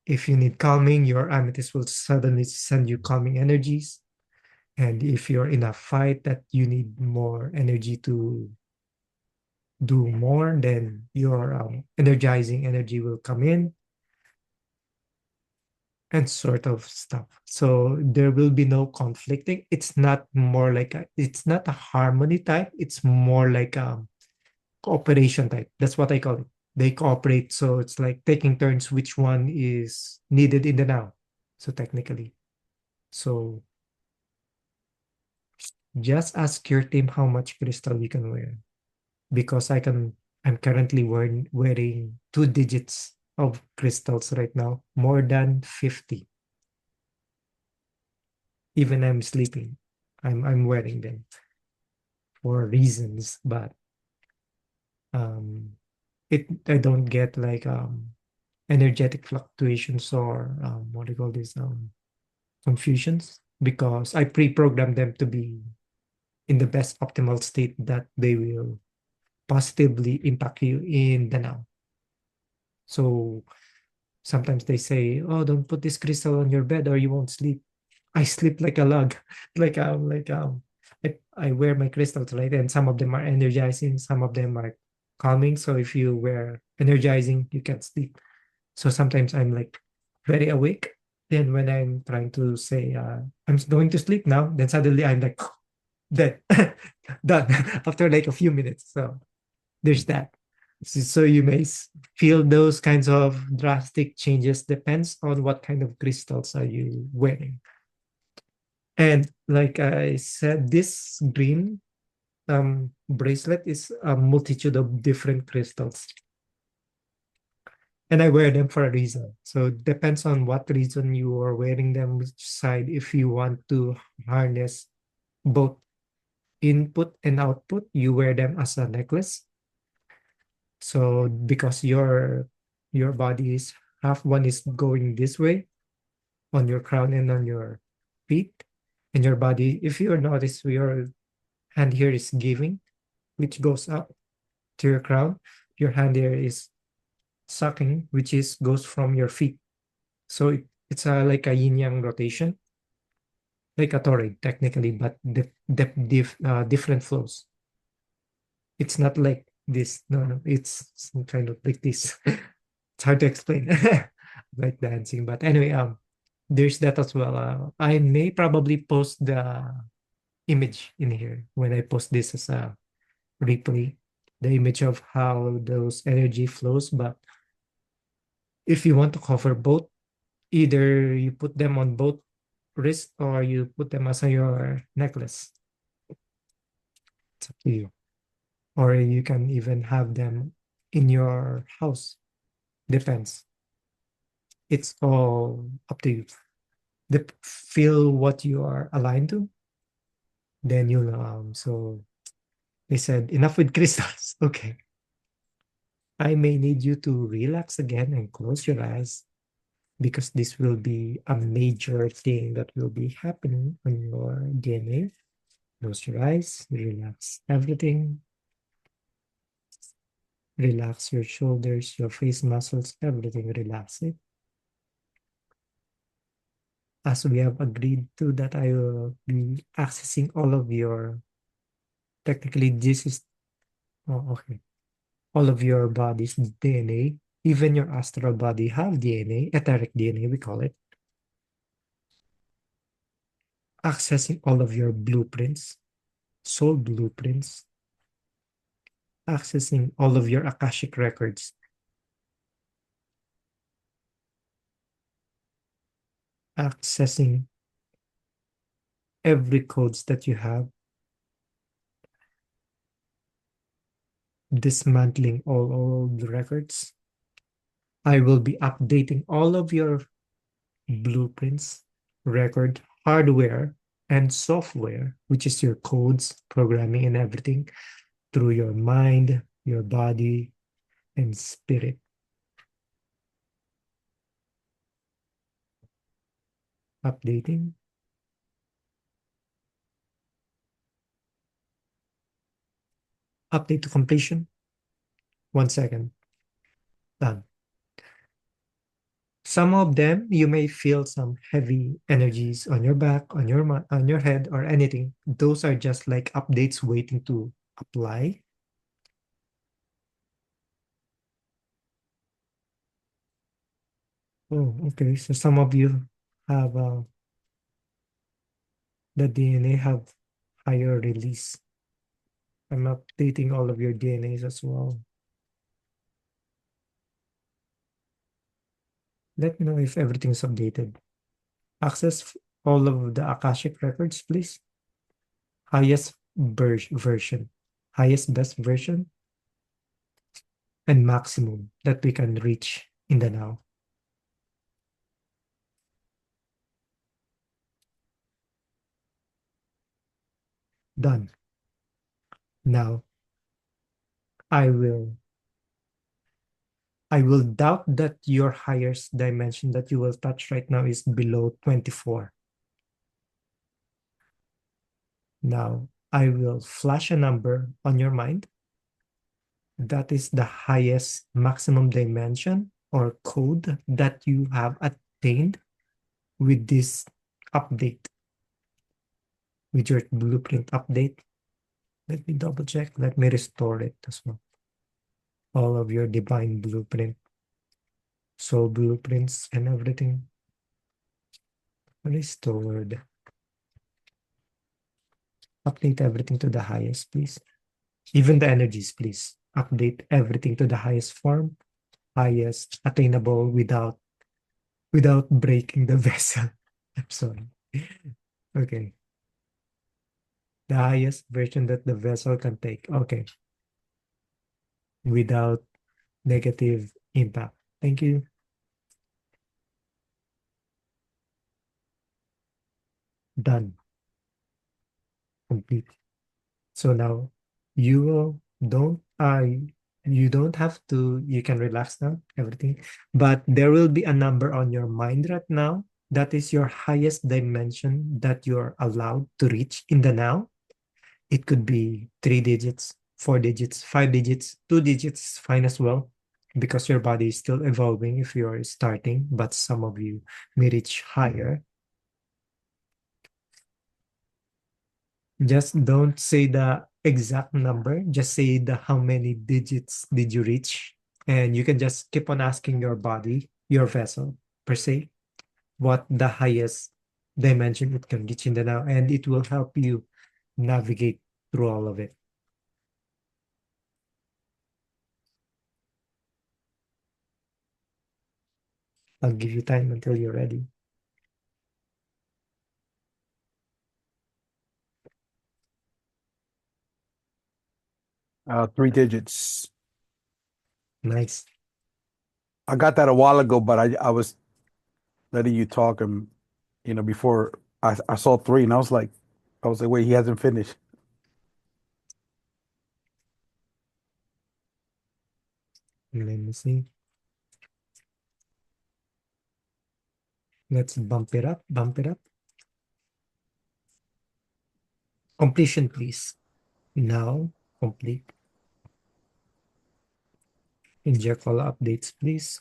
if you need calming, your amethyst will suddenly send you calming energies. And if you're in a fight that you need more energy to do more, then your energizing energy will come in and sort of stuff. So there will be no conflicting. It's not more like it's not a harmony type. It's more like a cooperation type. That's what I call it. They cooperate. So it's like taking turns which one is needed in the now. So technically. So just ask your team how much crystal you can wear. Because I'm currently wearing 2 digits of crystals right now, more than 50. Even I'm sleeping, I'm wearing them for reasons, but um I don't get like energetic fluctuations or what do you call this confusions, because I pre-programmed them to be in the best optimal state that they will positively impact you in the now. So sometimes they say, "Oh, don't put this crystal on your bed or you won't sleep." I sleep like a log, I wear my crystals, right, and some of them are energizing, some of them are calming. So if you wear energizing, you can't sleep. So sometimes I'm like very awake. Then when I'm trying to say I'm going to sleep now, then suddenly I'm like dead, done after like a few minutes. So there's that. So you may feel those kinds of drastic changes, depends on what kind of crystals are you wearing. And like I said, this green bracelet is a multitude of different crystals, and I wear them for a reason. So it depends on what reason you are wearing them, which side. If you want to harness both input and output, you wear them as a necklace. So because your body is half one is going this way on your crown and on your feet, and your body, if you notice, your hand here is giving, which goes up to your crown. Your hand here is sucking, which is goes from your feet. So it's like a yin yang rotation, like a torrid technically, but different flows. It's not like this. No, no, it's some kind of like this. It's hard to explain, like dancing. But anyway, there's that as well. I may probably post the image in here when I post this as a replay, the image of how those energy flows. But if you want to cover both, either you put them on both wrists or you put them as your necklace. It's up to you. Or you can even have them in your house. Depends. It's all up to you. Feel what you are aligned to, then you'll know. So they said, enough with crystals. Okay. I may need you to relax again and close your eyes, because this will be a major thing that will be happening on your DNA. Close your eyes, relax everything. Relax your shoulders, your face muscles, everything, relax it. As we have agreed to that, I will be accessing all of your, technically this is, oh, okay, all of your body's DNA, even your astral body have DNA, etheric DNA we call it. Accessing all of your blueprints, soul blueprints, accessing all of your Akashic records, accessing every codes that you have, dismantling all old records. I will be updating all of your blueprints, record, hardware, and software, which is your codes, programming, and everything, through your mind, your body, and spirit. Updating. Update to completion. 1 second. Done. Some of them, you may feel some heavy energies on your back, on your head, or anything. Those are just like updates waiting to apply. Oh, okay. So some of you have the DNA have higher release. I'm updating all of your DNAs as well. Let me know if everything's updated. Access all of the Akashic records, please. Highest version, highest best version, and maximum that we can reach in the now. Done. Now, I will doubt that your highest dimension that you will touch right now is below 24. Now, I will flash a number on your mind. That is the highest maximum dimension or code that you have attained with this update, with your blueprint update. Let me double check. Let me restore it as well. All of your divine blueprint, soul blueprints, and everything restored. Update everything to the highest, please. Even the energies, please. Update everything to the highest form, highest attainable without breaking the vessel. I'm sorry. Okay. The highest version that the vessel can take. Okay. Without negative impact. Thank you. Done. Complete. So now you don't have to, you can relax now, everything. But there will be a number on your mind right now. That is your highest dimension that you're allowed to reach in the now. It could be 3 digits, 4 digits, 5 digits, 2 digits is fine as well, because your body is still evolving if you're starting, but some of you may reach higher. Just don't say the exact number, just say the how many digits did you reach. And you can just keep on asking your body, your vessel per se, what the highest dimension it can reach in the now, and it will help you navigate through all of it. I'll give you time until you're ready. Three digits. Nice. I got that a while ago, but I was letting you talk and before I saw three and I was like, wait, he hasn't finished. Let me see. Let's bump it up, bump it up. Completion, please. Now, complete. Inject all updates, please.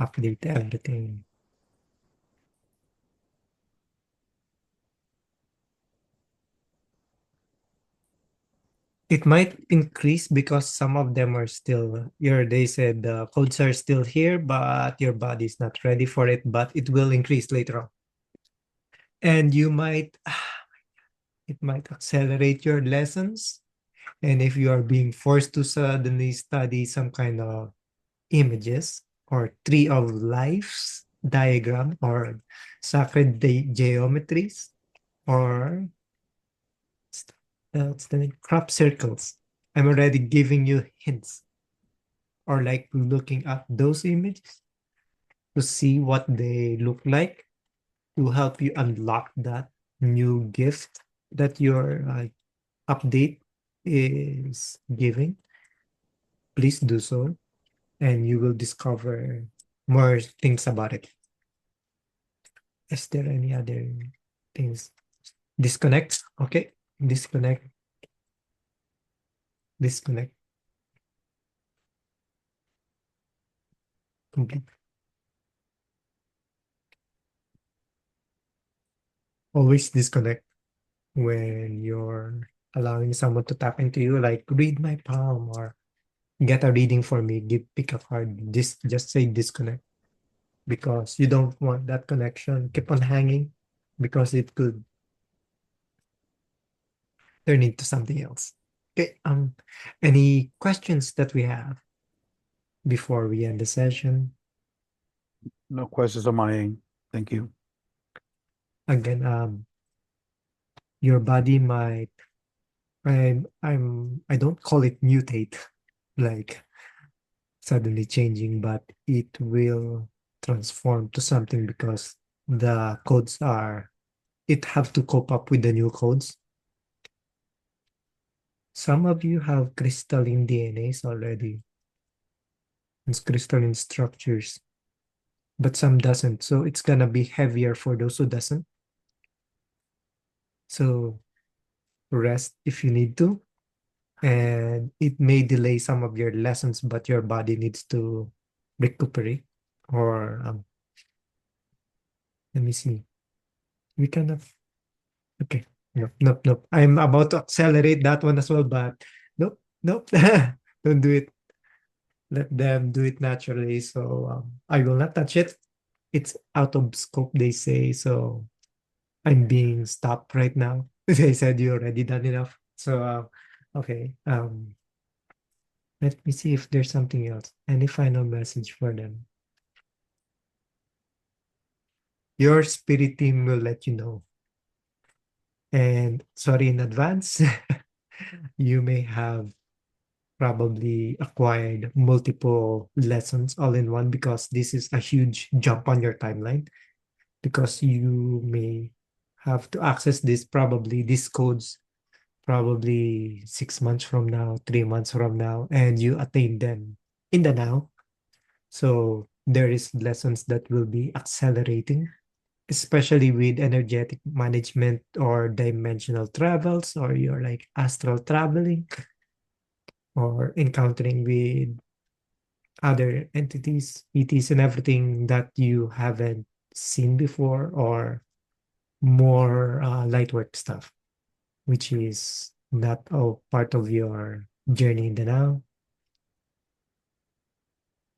Update everything. It might increase because some of them are still, they said the codes are still here, but your body is not ready for it, but it will increase later on. And you might, it might accelerate your lessons. And if you are being forced to suddenly study some kind of images or tree of lives diagram or sacred geometries or what's the name? Crop circles. I'm already giving you hints, or like looking at those images to see what they look like to help you unlock that new gift that your update is giving. Please do so, and you will discover more things about it. Is there any other things? Disconnect. Okay. Disconnect. Disconnect. Complete. Always disconnect when you're allowing someone to tap into you, like read my palm or get a reading for me, pick a card. Just say disconnect because you don't want that connection keep on hanging because it could turn into something else. Okay. Any questions that we have before we end the session? No questions on my end. Thank you. Again, your body might I don't call it mutate, like suddenly changing, but it will transform to something because the codes are it have to cope up with the new codes. Some of you have crystalline DNAs already. It's crystalline structures, but some doesn't. So it's gonna be heavier for those who doesn't. So rest if you need to. And it may delay some of your lessons, but your body needs to recuperate. Or let me see. We kind of okay. Nope, nope, nope. I'm about to accelerate that one as well, but nope, nope. Don't do it. Let them do it naturally. So I will not touch it. It's out of scope, they say. So I'm being stopped right now. They said you already done enough. So okay. Let me see if there's something else. Any final message for them? Your spirit team will let you know. And sorry in advance, you may have probably acquired multiple lessons all in one because this is a huge jump on your timeline because you may have to access this probably these codes probably 6 months from now, 3 months from now, and you attain them in the now. So there is lessons that will be accelerating, especially with energetic management or dimensional travels, or you're like astral traveling or encountering with other entities, ETs, and everything that you haven't seen before, or more light work stuff, which is not all part of your journey in the now.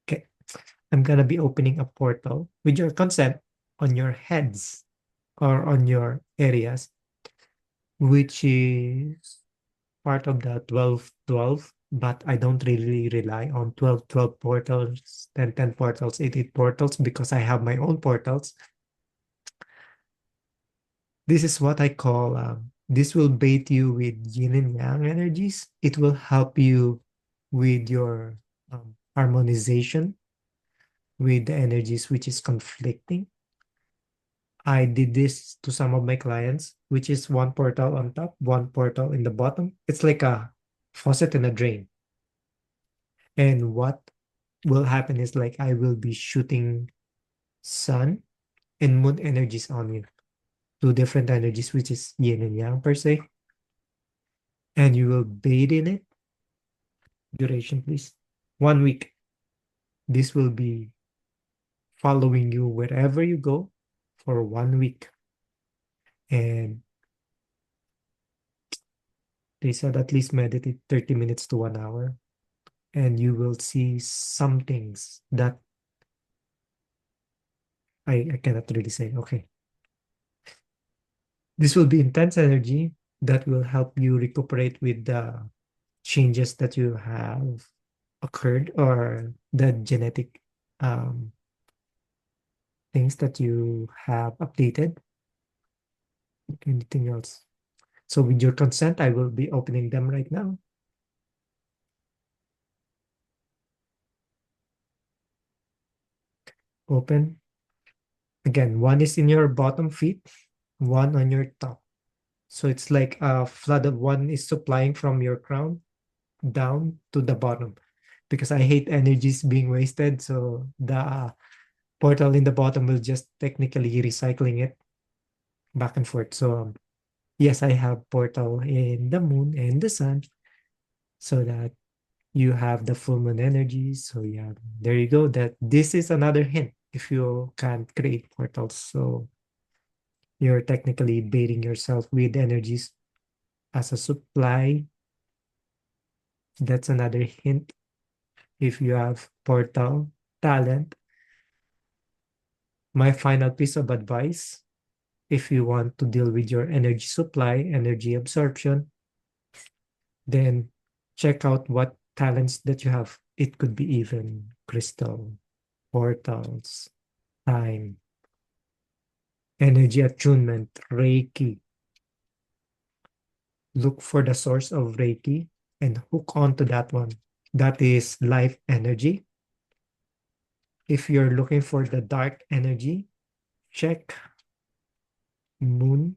Okay, I'm gonna be opening a portal with your consent on your heads or on your areas, which is part of the 12-12, but I don't really rely on 12-12 portals, 10-10 portals, 8-8 portals because I have my own portals. This is what I call, this will bait you with yin and yang energies. It will help you with your harmonization with the energies which is conflicting. I did this to some of my clients, which is one portal on top, one portal in the bottom. It's like a faucet and a drain. And what will happen is like I will be shooting sun and moon energies on you. Two different energies, which is yin and yang per se. And you will bathe in it. Duration, please. 1 week. This will be following you wherever you go for 1 week. And they said at least meditate 30 minutes to 1 hour. And you will see some things that I cannot really say. Okay. This will be intense energy that will help you recuperate with the changes that you have occurred or the genetic things that you have updated. Anything else? So with your consent, I will be opening them right now. Open. Again, one is in your bottom feet, one on your top. So it's like a flood of one is supplying from your crown down to the bottom because I hate energies being wasted. So the portal in the bottom will just technically recycling it back and forth. So yes, I have portal in the moon and the sun so that you have the full moon energy. So yeah, there you go. That this is another hint if you can't create portals. So you're technically baiting yourself with energies as a supply. That's another hint. if you have portal talent, my final piece of advice, if you want to deal with your energy supply, energy absorption, then check out what talents that you have. It could be even crystal, portals, time, energy attunement, Reiki. Look for the source of Reiki and hook onto that one. That is life energy. If you're looking for the dark energy, check moon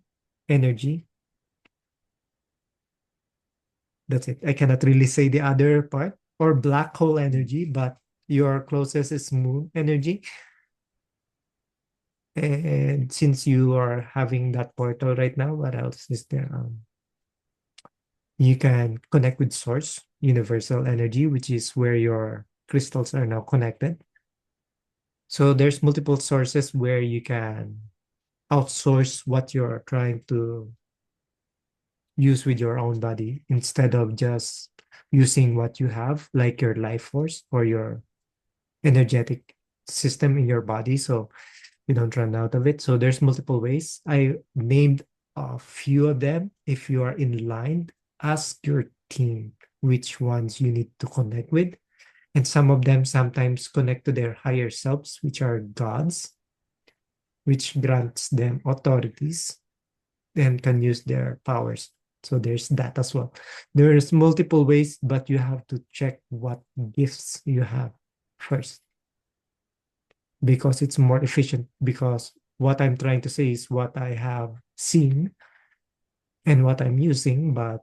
energy. That's it. I cannot really say the other part, or black hole energy, but your closest is moon energy. And since you are having that portal right now, what else is there? You can connect with source, universal energy, which is where your crystals are now connected. So there's multiple sources where you can outsource what you're trying to use with your own body instead of just using what you have, like your life force or your energetic system in your body. So you don't run out of it. So there's multiple ways. I named a few of them. If you are in line, ask your team which ones you need to connect with. And some of them sometimes connect to their higher selves, which are gods, which grants them authorities and can use their powers. So there's that as well. There's multiple ways, but you have to check what gifts you have first, because it's more efficient. Because what I'm trying to say is what I have seen and what I'm using, but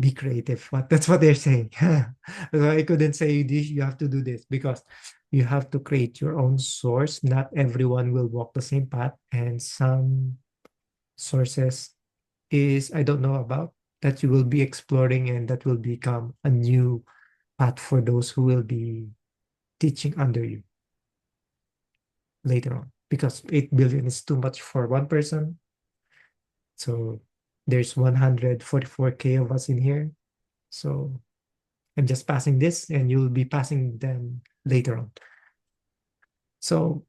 be creative. That's what they're saying. So I couldn't say this, you have to do this, because you have to create your own source. Not everyone will walk the same path, and some sources is I don't know about, that you will be exploring, and that will become a new path for those who will be teaching under you later on, because 8 billion is too much for one person. So there's 144K of us in here. So I'm just passing this, and you'll be passing them later on. So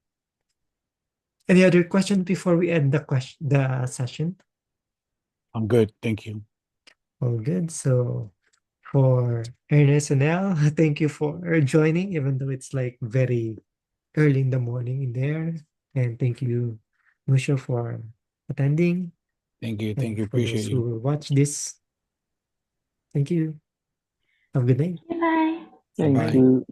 any other question before we end the session? I'm good. Thank you. All good. So for Ernest and Elle, thank you for joining, even though it's like very early in the morning in there. And thank you, Musho, for attending. Thank you. Thank And you. for those Appreciate who you. will watch this, thank you. Have a good night. Bye. Thank Bye-bye. you.